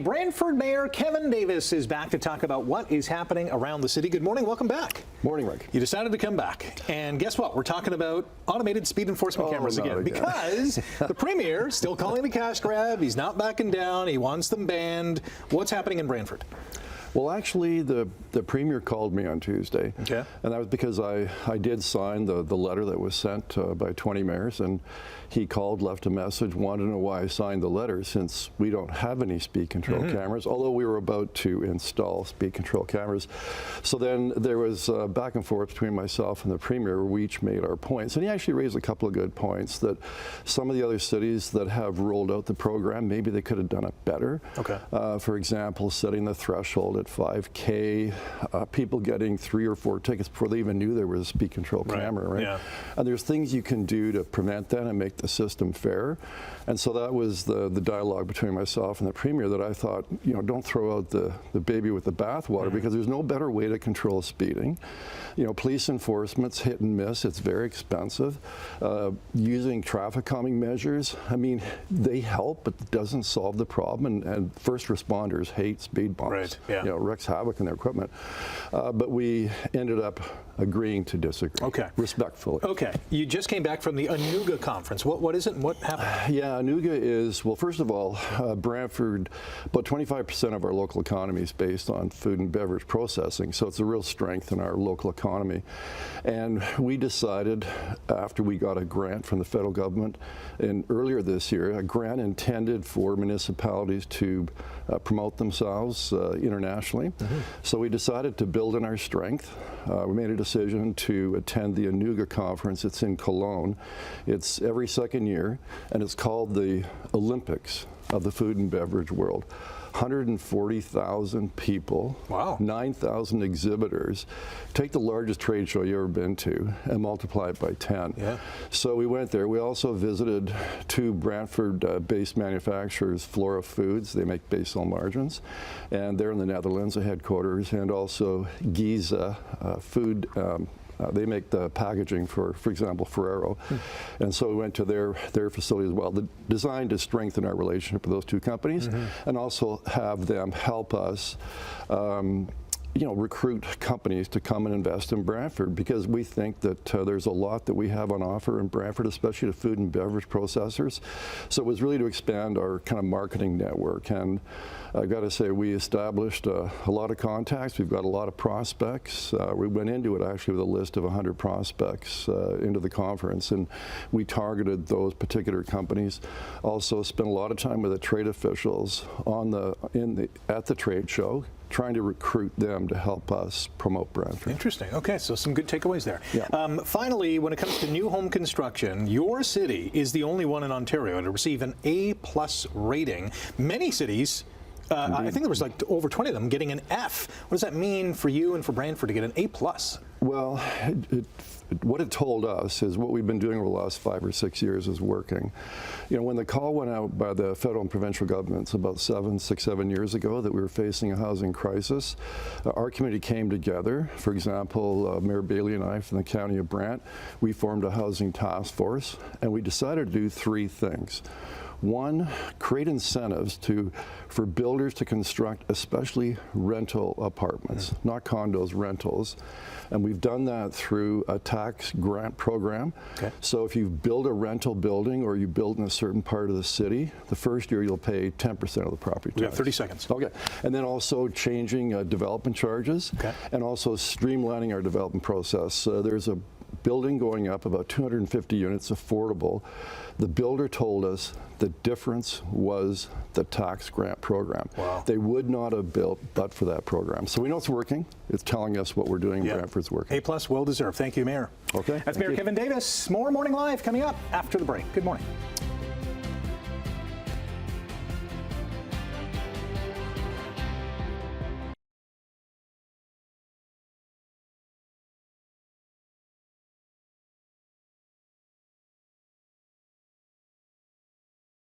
Brantford Mayor Kevin Davis is back to talk about what is happening around the city. Good morning. Welcome back. Morning, Rick. You decided to come back. And guess what? We're talking about automated speed enforcement cameras again. Because the Premier is still calling the cash grab. He's not backing down. He wants them banned. What's happening in Brantford? Well, actually, the Premier called me on Tuesday. Okay. And that was because I did sign the letter that was sent by 20 mayors. And he called, left a message, wanted to know why I signed the letter since we don't have any speed control cameras, although we were about to install speed control cameras. So then there was back and forth between myself and the Premier where we each made our points. And he actually raised a couple of good points that some of the other cities that have rolled out the program, maybe they could have done it better. Okay. For example, setting the threshold at 5K, people getting 3 or 4 tickets before they even knew there was a speed control camera, right? Yeah. And there's things you can do to prevent that and make the system fair. And so that was the dialogue between myself and the Premier that I thought, you know, don't throw out the baby with the bathwater because there's no better way to control speeding. You know, police enforcement's hit and miss. It's very expensive. Using traffic calming measures, I mean, they help, but it doesn't solve the problem. And first responders hate speed bumps. Right. Yeah. You know, wrecks havoc in their equipment. But we ended up agreeing to disagree. Okay. Respectfully. Okay. You just came back from the Anuga Conference. What is it and what happened? Yeah, Anuga is, well, first of all, Brantford, about 25% of our local economy is based on food and beverage processing, so it's a real strength in our local economy. And we decided, after we got a grant from the federal government earlier this year, a grant intended for municipalities to promote themselves internationally. So we decided to build on our strength. We made a decision to attend the Anuga Conference. It's in Cologne. It's every second year, and it's called the Olympics of the food and beverage world. 140,000 people, wow. 9,000 exhibitors. Take the largest trade show you've ever been to and multiply it by 10. Yeah. So we went there. We also visited 2 Brantford-based manufacturers, Flora Foods. They make basil margarines, and they're in the Netherlands, the headquarters, and also Giza Food. They make the packaging for example, Ferrero. And so we went to their facility as well, designed to strengthen our relationship with those 2 companies and also have them help us you know, recruit companies to come and invest in Brantford, because we think that there's a lot that we have on offer in Brantford, especially to food and beverage processors. So it was really to expand our kind of marketing network. And I've got to say, we established a lot of contacts. We've got a lot of prospects. We went into it actually with a list of 100 prospects into the conference, and we targeted those particular companies. Also spent a lot of time with the trade officials at the trade show, trying to recruit them to help us promote Brantford. Interesting. Okay, so some good takeaways there. Yeah. Finally, when it comes to new home construction, your city is the only one in Ontario to receive an A+ rating. Many cities, I think there was like over 20 of them, getting an F. What does that mean for you and for Brantford to get an A+? Well, what it told us is what we've been doing over the last 5 or 6 years is working. You know, when the call went out by the federal and provincial governments about 7 years ago that we were facing a housing crisis, our community came together. For example, Mayor Bailey and I from the County of Brant, we formed a housing task force, and we decided to do 3 things. 1, create incentives for builders to construct especially rental apartments, not condos, rentals. And we've done that through a tax grant program. Okay. So if you build a rental building or you build in a certain part of the city, the first year you'll pay 10% of the property tax. We have 30 seconds. Okay. And then also changing development charges, and also streamlining our development process. There's a building going up, about 250 units, affordable. The builder told us the difference was the tax grant program. Wow. They would not have built but for that program. So we know it's working. It's telling us what we're doing in Brantford's working. A+, well deserved. Thank you, Mayor. Okay. That's Mayor Kevin Davis. More Morning Live coming up after the break. Good morning.